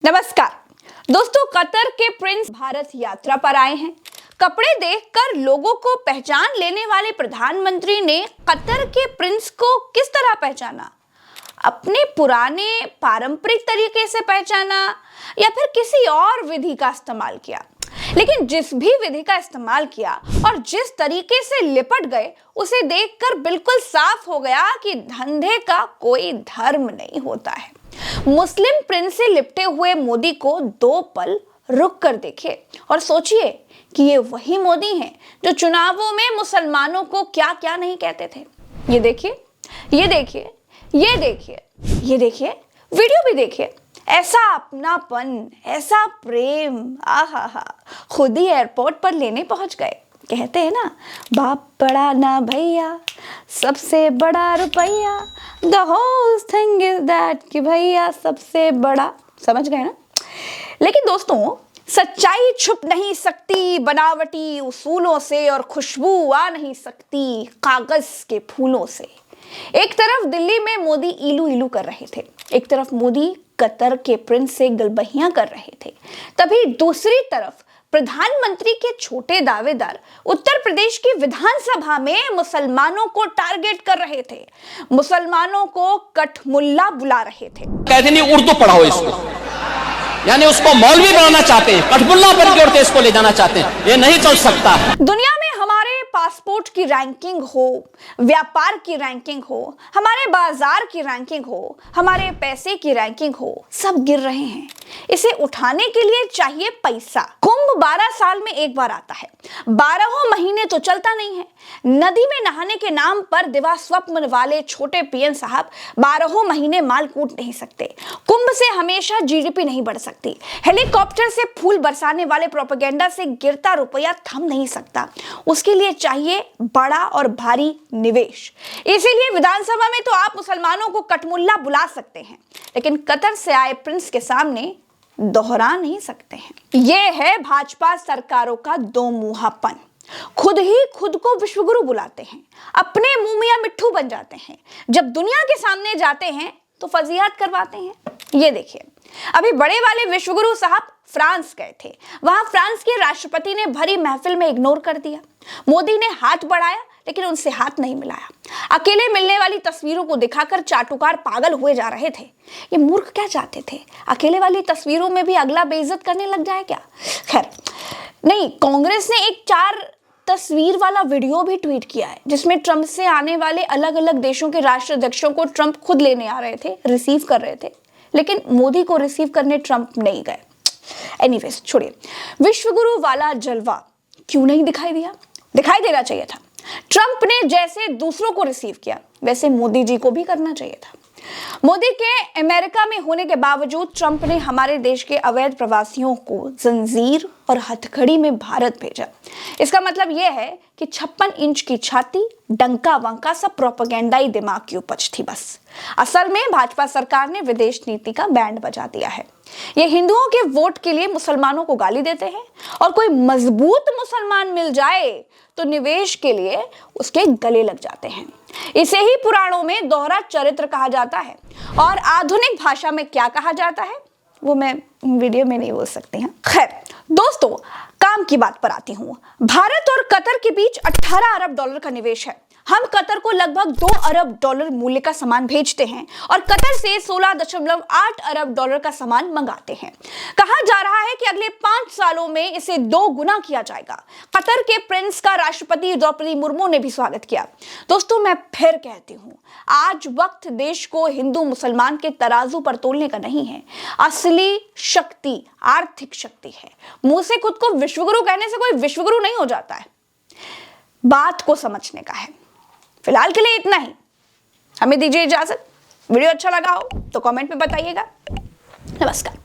नमस्कार दोस्तों, कतर के प्रिंस भारत यात्रा पर आए हैं। कपड़े देखकर लोगों को पहचान लेने वाले प्रधानमंत्री ने कतर के प्रिंस को किस तरह पहचाना? अपने पुराने पारंपरिक तरीके से पहचाना या फिर किसी और विधि का इस्तेमाल किया? लेकिन जिस भी विधि का इस्तेमाल किया और जिस तरीके से लिपट गए, उसे देखकर बिल्कुल साफ हो गया कि धंधे का कोई धर्म नहीं होता है। मुस्लिम प्रिंस से लिपटे हुए मोदी को दो पल रुक कर देखिए और सोचिए कि ये वही मोदी हैं जो चुनावों में मुसलमानों को क्या क्या नहीं कहते थे। ये देखिए, ये देखिए, ये देखिए, ये देखिए, वीडियो भी देखिए। ऐसा अपनापन, ऐसा प्रेम, आहा, खुद ही एयरपोर्ट पर लेने पहुंच गए। कहते हैं ना, बाप बड़ा ना भैया, सबसे बड़ा रुपया, the whole thing is that कि भैया सबसे बड़ा। समझ गए ना? लेकिन दोस्तों, सच्चाई छुप नहीं सकती बनावटी उसूलों से और खुशबू आ नहीं सकती कागज के फूलों से। एक तरफ दिल्ली में मोदी इलू इलू कर रहे थे, एक तरफ मोदी कतर के प्रिंस से गलबहियां कर रहे थे। तभी दूसरी तरफ प्रधानमंत्री के छोटे दावेदार उत्तर प्रदेश की विधानसभा में मुसलमानों को टारगेट कर रहे थे, मुसलमानों को कठमुल्ला बुला रहे थे। कहते नहीं उर्दू पढ़ाओ इसको, यानी उसको मौलवी बनाना चाहते हैं, कठमुल्ला बन के उड़ते इसको ले जाना चाहते हैं। ये नहीं चल सकता। दुनिया में हमारे पासपोर्ट की रैंकिंग हो, व्यापार की रैंकिंग हो, हमारे बाजार की रैंकिंग हो, हमारे पैसे की रैंकिंग हो, सब गिर रहे हैं। इसे उठाने के लिए चाहिए पैसा। कुंभ 12 साल में एक बार आता है, 12 महीने तो चलता नहीं है। नदी में नहाने के नाम पर दिवा स्वप्न वाले छोटे पीएम साहब 12 महीने माल कूट नहीं सकते। कुंभ से हमेशा जीडीपी नहीं बढ़ सकती। हेलीकॉप्टर से फूल बरसाने वाले प्रोपेगेंडा से गिरता रुपया थम नहीं सकता। उसके लिए चाहिए बड़ा और भारी निवेश। इसीलिए विधानसभा में तो आप मुसलमानों को कठमुल्ला बुला सकते हैं, लेकिन कतर से आए प्रिंस के सामने दोहरा नहीं सकते हैं। यह है भाजपा सरकारों का दो मुंहापन। खुद ही खुद को विश्वगुरु बुलाते हैं, अपने मुंह मियां मिट्ठू बन जाते हैं। जब दुनिया के सामने जाते हैं तो फजीहत करवाते हैं। ये देखिए, अभी बड़े वाले विश्वगुरु साहब फ्रांस गए थे। वहां फ्रांस के राष्ट्रपति ने भरी महफिल में इग्नोर कर दिया। मोदी ने हाथ बढ़ाया लेकिन उनसे हाथ नहीं मिलाया। अकेले मिलने वाली तस्वीरों को दिखाकर चाटुकार पागल हुए जा रहे थे। ये मूर्ख क्या चाहते थे? अकेले वाली तस्वीरों में भी अगला बेइज्जत करने लग जाए क्या? खैर नहीं, कांग्रेस ने एक 4 तस्वीर वाला वीडियो भी ट्वीट किया है, जिसमें ट्रंप से आने वाले अलग अलग देशों के राष्ट्राध्यक्षों को ट्रंप खुद लेने आ रहे थे, रिसीव कर रहे थे, लेकिन मोदी को रिसीव करने ट्रंप नहीं गए। एनीवेज, छोड़िए। विश्वगुरु वाला जलवा क्यों नहीं दिखाई दिया? दिखाई देना चाहिए था। ट्रंप ने जैसे दूसरों को रिसीव किया, वैसे मोदी जी को भी करना चाहिए था। मोदी के अमेरिका में होने के बावजूद ट्रंप ने हमारे देश के अवैध प्रवासियों को जंजीर और हथकड़ी में भारत भेजा। इसका मतलब यह है कि 56 इंच की छाती, डंका वंका सब प्रोपेगेंडाई दिमाग की उपज थी बस। असल में भाजपा सरकार ने विदेश नीति का बैंड बजा दिया है। ये हिंदुओं के वोट के लिए मुसलमानों को गाली देते हैं, और कोई मजबूत मुसलमान मिल जाए तो निवेश के लिए उसके गले लग जाते हैं। इसे ही पुराणों में दोहरा चरित्र कहा जाता है, और आधुनिक भाषा में क्या कहा जाता है वो मैं वीडियो में नहीं बोल सकती हूँ। खैर दोस्तों, काम की बात पर आती हूँ। भारत और कतर के बीच 18 अरब डॉलर का निवेश है। हम कतर को लगभग 2 अरब डॉलर मूल्य का सामान भेजते हैं और कतर से 16.8 अरब डॉलर का सामान मंगाते हैं। कहा जा रहा है कि अगले 5 सालों में इसे 2 गुना किया जाएगा। कतर के प्रिंस का राष्ट्रपति द्रौपदी मुर्मू ने भी स्वागत किया। दोस्तों, मैं फिर कहती हूँ, आज वक्त देश को हिंदू मुसलमान के तराजू पर तोलने का नहीं है। असली शक्ति आर्थिक शक्ति है। मुंह से खुद को विश्वगुरु कहने से कोई विश्वगुरु नहीं हो जाता है। बात को समझने का है। फिलहाल के लिए इतना ही। हमें दीजिए इजाजत। वीडियो अच्छा लगा हो तो कमेंट में बताइएगा। नमस्कार।